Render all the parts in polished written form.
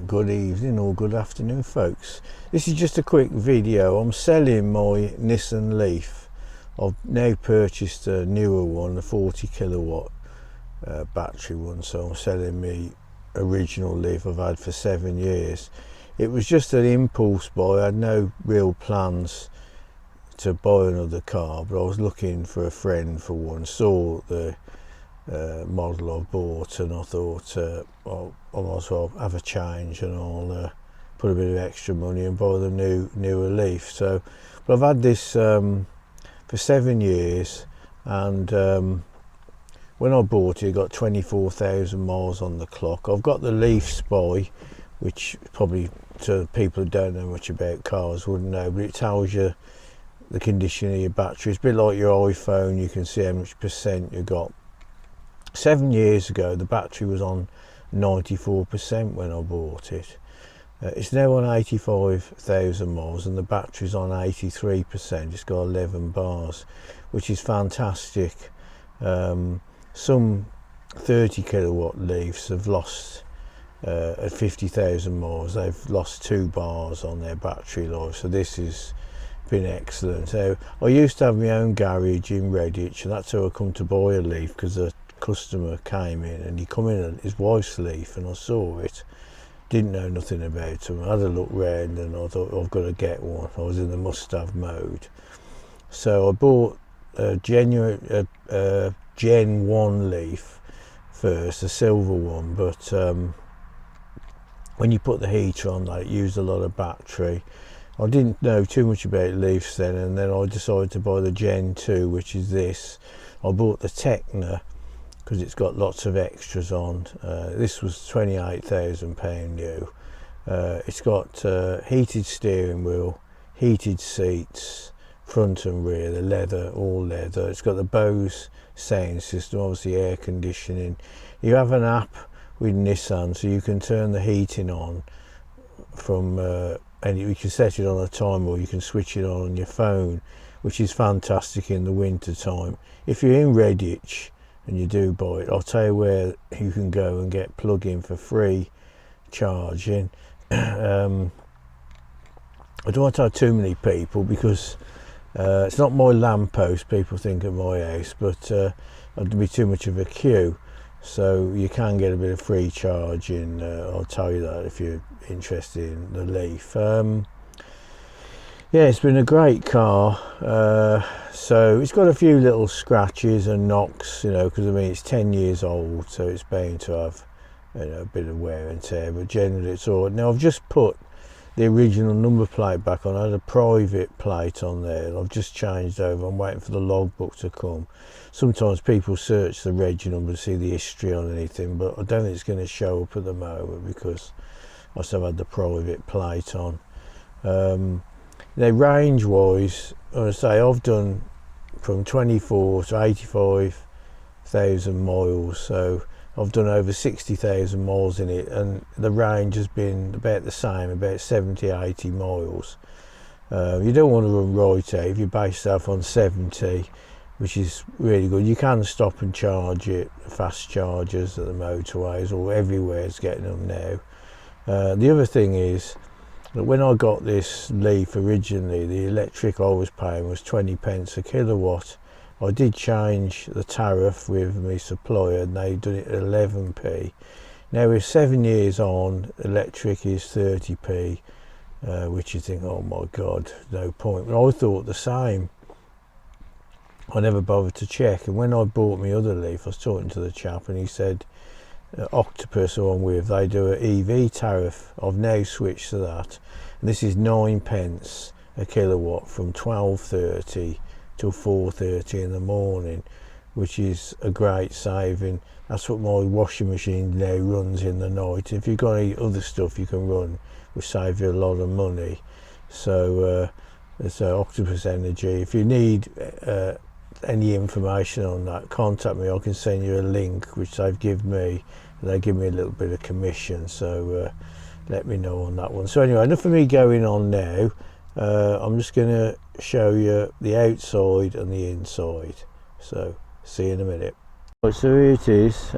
Good evening or good afternoon, folks. This is just a quick video. I'm selling my Nissan Leaf. I've now purchased a newer one, the 40 kilowatt battery one, so I'm selling my original Leaf I've had for 7 years. It was just an impulse buy. I had no real plans to buy another car, but I was looking for a friend for one, saw the model I bought, and I thought well, I might as well have a change, and I'll put a bit of extra money and buy the newer Leaf. So, but I've had this for 7 years, and when I bought it, it got 24,000 miles on the clock. I've got the Leaf Spy, which probably to people who don't know much about cars wouldn't know, but it tells you the condition of your battery. It's a bit like your iPhone. You can see how much percent you got. 7 years ago, the battery was on 94% when I bought it. It's now on 85,000 miles, and the battery's on 83%. It's got 11 bars, which is fantastic. Some 30 kilowatt Leafs have lost at 50,000 miles. They've lost 2 bars on their battery life. So this has been excellent. So I used to have my own garage in Redditch, and that's how I come to buy a Leaf, because a customer came in and he come in on his wife's Leaf, and I saw it, didn't know nothing about them. I had a look round and I thought, I've got to get one. I was in the must-have mode, so I bought a Gen 1 Leaf first, a silver one, but when you put the heater on, that it used a lot of battery. I didn't know too much about Leafs then, and then I decided to buy the Gen 2, which is this. I bought the Tekna because it's got lots of extras on. This was £28,000 new. It's got heated steering wheel, heated seats, front and rear, the leather, all leather. It's got the Bose sound system, obviously air conditioning. You have an app with Nissan, so you can turn the heating on from and you can set it on a timer, or you can switch it on your phone, which is fantastic in the winter time. If you're in Redditch and you do buy it, I'll tell you where you can go and get plug-in for free charging. I don't want to have too many people, because it's not my lamppost, people think, at my house, but it'd be too much of a queue. So you can get a bit of free charging. I'll tell you that if you're interested in the Leaf. Yeah, it's been a great car. So it's got a few little scratches and knocks, you know, because I mean it's 10 years old, so it's bound to have, you know, a bit of wear and tear, but generally it's all right. Now I've just put the original number plate back on. I had a private plate on there, and I've just changed over. I'm waiting for the logbook to come. Sometimes people search the reg number to see the history on anything, but I don't think it's going to show up at the moment because I still had the private plate on. Now range wise, I say I've done from 24 to 85,000 miles, so I've done over 60,000 miles in it, and the range has been about the same, about 70-80 miles. You don't want to run right out. If you base yourself on 70, which is really good, you can stop and charge it. Fast chargers at the motorways, or everywhere's getting them now. The other thing is that when I got this Leaf originally, the electric I was paying was 20 pence a kilowatt. I did change the tariff with my supplier, and they done it at 11p. Now with 7 years on, electric is 30p, which you think, oh my God, no point. But I thought the same. I never bothered to check, and when I bought my other Leaf, I was talking to the chap, and he said Octopus, who I'm with, they do an EV tariff. I've now switched to that, and this is 9 pence a kilowatt from 12:30 till 4:30 in the morning, which is a great saving. That's what my washing machine now runs in the night. If you've got any other stuff you can run, will save you a lot of money. So it's Octopus Energy. If you need any information on that, contact me. I can send you a link which they've given me, and they give me a little bit of commission, so let me know on that one. So anyway, enough of me going on now. I'm just going to show you the outside and the inside, so see you in a minute. Right, so here it is.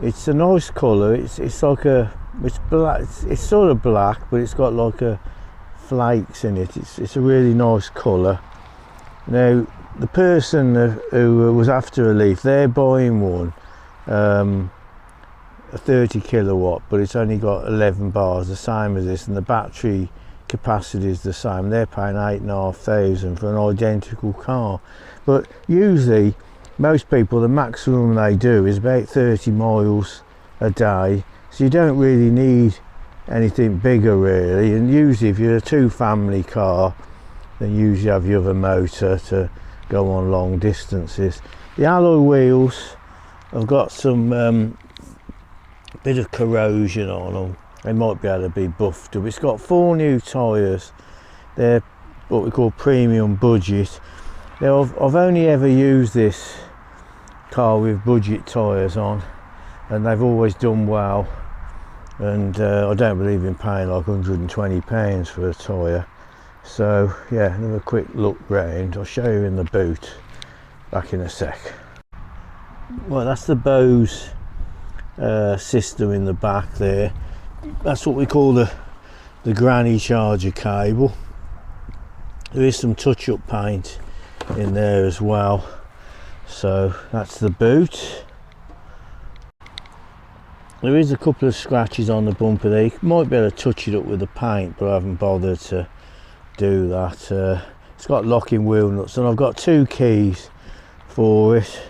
It's a nice colour. It's like it's black. It's sort of black, but it's got like a flakes in it. It's a really nice colour. Now the person who was after a Leaf, they're buying one, a 30 kilowatt, but it's only got 11 bars, the same as this, and the battery capacity is the same. They're paying 8,500 for an identical car. But usually most people, the maximum they do is about 30 miles a day, so you don't really need anything bigger really. And usually if you're a two family car, then usually have your other motor to go on long distances. The alloy wheels have got some bit of corrosion on them. They might be able to be buffed up. It's got 4 new tyres. They're what we call premium budget. Now I've only ever used this car with budget tyres on, and they've always done well, and I don't believe in paying like £120 for a tyre. So yeah, have a quick look round. I'll show you in the boot back in a sec. Well, that's the Bose system in the back there. That's what we call the granny charger cable. There is some touch-up paint in there as well. So that's the boot. There is a couple of scratches on the bumper there. You might be able to touch it up with the paint, but I haven't bothered to do that. It's got locking wheel nuts, and I've got 2 keys for it.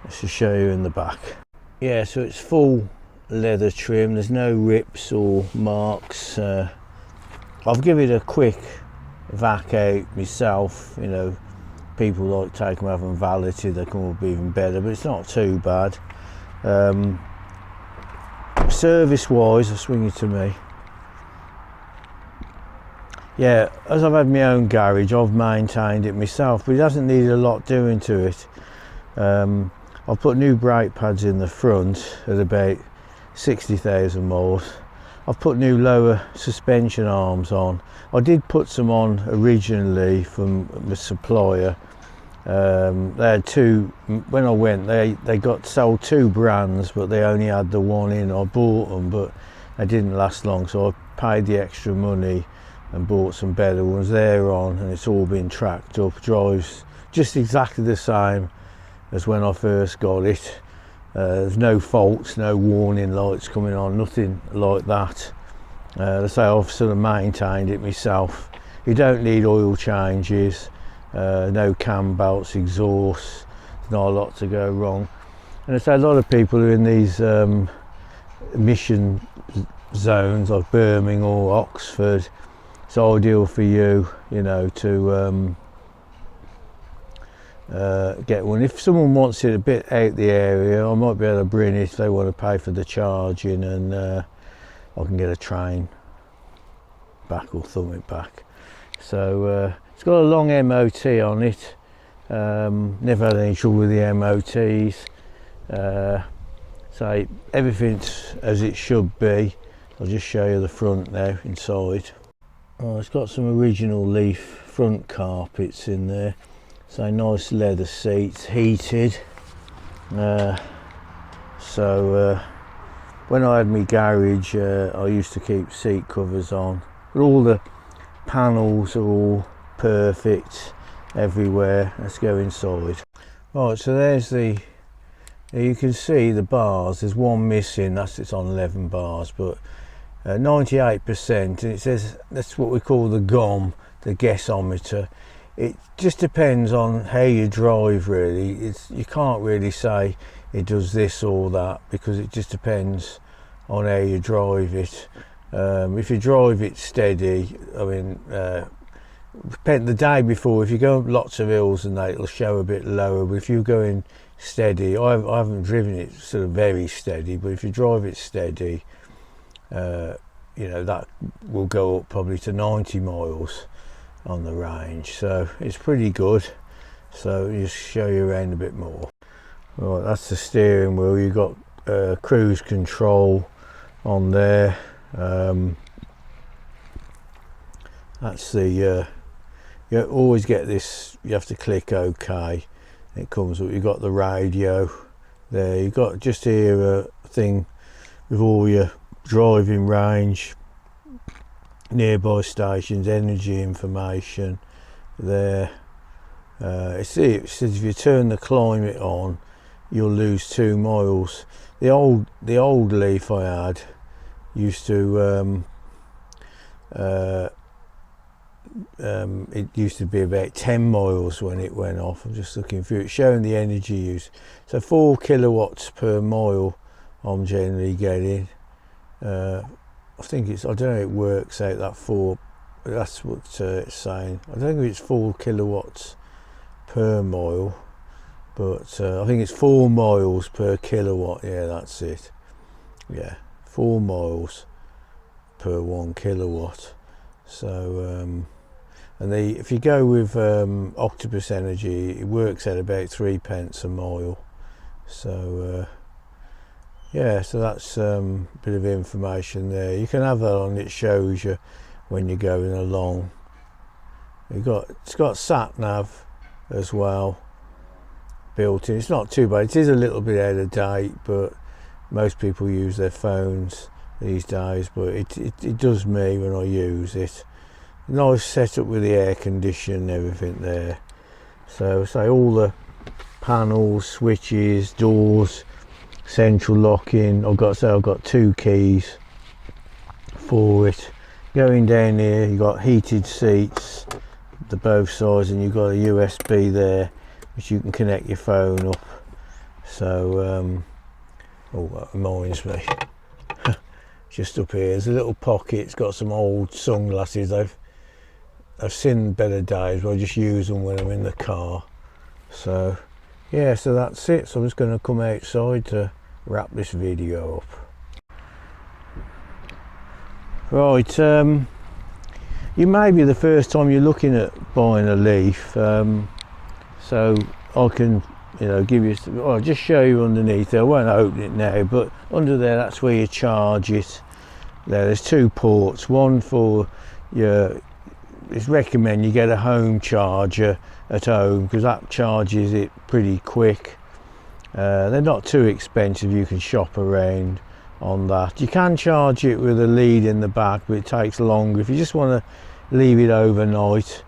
Let's just show you in the back. Yeah, so it's full leather trim. There's no rips or marks. I'll give it a quick vac out myself. You know, people like take them, have them valeted, they can all be even better, but it's not too bad. Service wise, I'll swing it to me. Yeah, as I've had my own garage, I've maintained it myself, but it hasn't needed a lot doing to it. I've put new brake pads in the front at about 60,000 miles. I've put new lower suspension arms on. I did put some on originally from the supplier. They had 2, when I went, they got sold 2 brands, but they only had the one in. I bought them, but they didn't last long, so I paid the extra money and bought some better ones. They're on, and it's all been tracked up. Drives just exactly the same as when I first got it. There's no faults, no warning lights coming on, nothing like that. They say I've sort of maintained it myself. You don't need oil changes, no cam belts, exhaust. There's not a lot to go wrong. And I say a lot of people are in these emission zones like Birmingham or Oxford. It's ideal for you, you know, to get one. If someone wants it a bit out the area, I might be able to bring it if they want to pay for the charging, and I can get a train back or thumb it back. So it's got a long MOT on it. Never had any trouble with the MOTs. So everything's as it should be. I'll just show you the front now inside. Oh, it's got some original Leaf front carpets in there. So nice leather seats, heated. When I had my garage, I used to keep seat covers on. But all the panels are all perfect everywhere. Let's go inside. Right, so there's you can see the bars. There's one missing. It's on 11 bars, but 98%. And it says that's what we call the GOM, the guessometer. It just depends on how you drive, really. You can't really say it does this or that, because it just depends on how you drive it. If you drive it steady, I mean, the day before, if you go up lots of hills and that, it'll show a bit lower. But if you're going steady, I haven't driven it sort of very steady, but if you drive it steady, you know, that will go up probably to 90 miles on the range, so it's pretty good. So just show you around a bit more. Right, that's the steering wheel. You've got cruise control on there. That's the you always get this, you have to click OK. It comes up, you've got the radio there. You've got just here a thing with all your driving range, nearby stations, energy information there. It says if you turn the climate on, you'll lose 2 miles. The old Leaf I had used to it used to be about 10 miles when it went off. I'm just looking through it, showing the energy use. So 4 kilowatts per mile I'm generally getting. I think it's, I don't know, it works out that 4, that's what it's saying. I don't think it's 4 kilowatts per mile, but I think it's 4 miles per kilowatt. Yeah, that's it. Yeah, 4 miles per 1 kilowatt. So and if you go with Octopus Energy, it works at about 3 pence a mile. So yeah, so that's a bit of information there. You can have that on, it shows you when you're going along. It's got sat nav as well built in. It's not too bad. It is a little bit out of date, but most people use their phones these days, but it does me when I use it. Nice setup with the air conditioning and everything there. So all the panels, switches, doors, central locking. I've got 2 keys for it. Going down here, you've got heated seats to both sides, and you've got a USB there which you can connect your phone up. So oh, that reminds me, just up here there's a little pocket. It's got some old sunglasses. I've seen better days, but I just use them when I'm in the car. So yeah, so that's it. So I'm just going to come outside to wrap this video up. Right, you may be the first time you're looking at buying a Leaf, so I can, give you, I'll just show you underneath there. I won't open it now, but under there, that's where you charge it. There's 2 ports, one for your, it's recommend you get a home charger at home, because that charges it pretty quick. They're not too expensive, you can shop around on that. You can charge it with a lead in the back, but it takes longer. If you just want to leave it overnight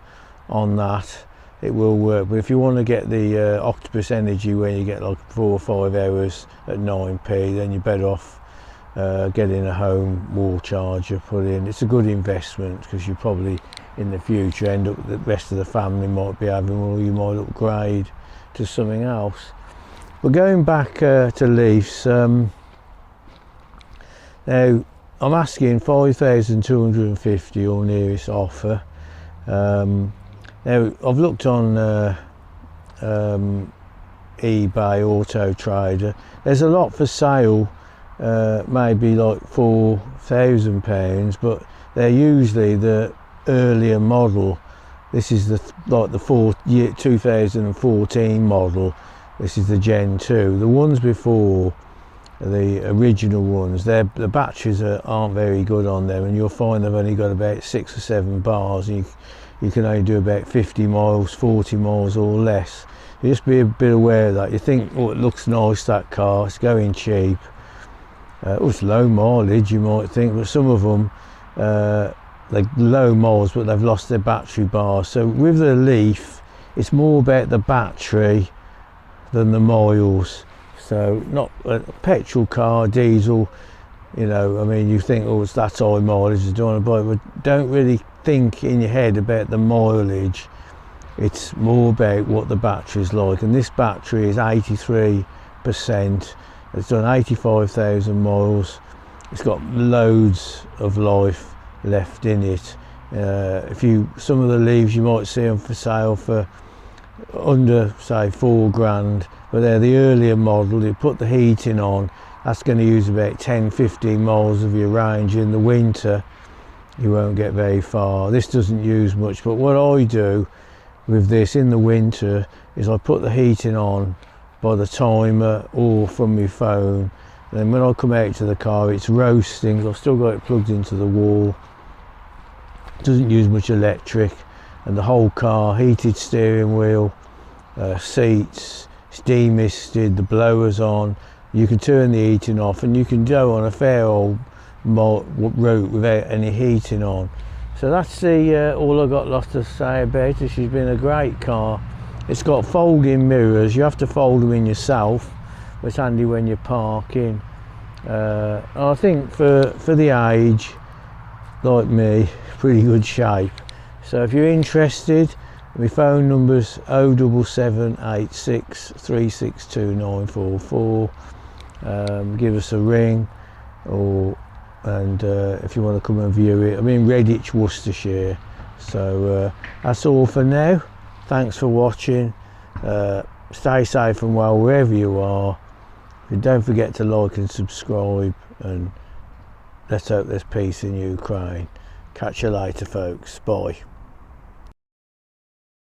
on that, it will work. But if you want to get the Octopus Energy, where you get like 4 or 5 hours at 9p, then you're better off getting a home wall charger put in. It's a good investment, because you probably in the future end up, the rest of the family might be having one, or you might upgrade to something else. But going back to Leafs, now I'm asking 5,250 or nearest offer. Now I've looked on eBay, Auto Trader. There's a lot for sale, maybe like £4,000, but they're usually the earlier model. This is the 2014 model. This is the Gen 2. The ones before, the original ones, the batteries aren't very good on them, and you'll find they've only got about 6 or 7 bars, and you can only do about 50 miles, 40 miles or less. You just be a bit aware of that. You think, oh, it looks nice, that car, it's going cheap. It's low mileage, you might think, but some of them, like low miles, but they've lost their battery bars. So with the Leaf, it's more about the battery than the miles. So not a petrol car, diesel, I mean, you think, oh, it's that high mileage, I don't want to buy it, but don't really think in your head about the mileage. It's more about what the battery's like, and this battery is 83%. It's done 85,000 miles. It's got loads of life left in it. Some of the Leaves you might see them for sale for under, say, £4,000, but they're the earlier model. You put the heating on, that's going to use about 10-15 miles of your range. In the winter you won't get very far. This doesn't use much, but what I do with this in the winter is I put the heating on by the timer or from my phone. Then when I come out to the car, it's roasting. I've still got it plugged into the wall. It doesn't use much electric, and the whole car, heated steering wheel, seats, it's demisted, the blower's on, you can turn the heating off, and you can go on a fair old route without any heating on. So that's the all I got lots to say about it. She's been a great car. It's got folding mirrors. You have to fold them in yourself, but it's handy when you're parking. I think for the age, like me, pretty good shape. So if you're interested, my phone number's 07786 362 944. Give us a ring, and if you want to come and view it. I'm in Redditch, Worcestershire. So that's all for now. Thanks for watching. Stay safe and well wherever you are. And don't forget to like and subscribe, and let's hope there's peace in Ukraine. Catch you later, folks. Bye.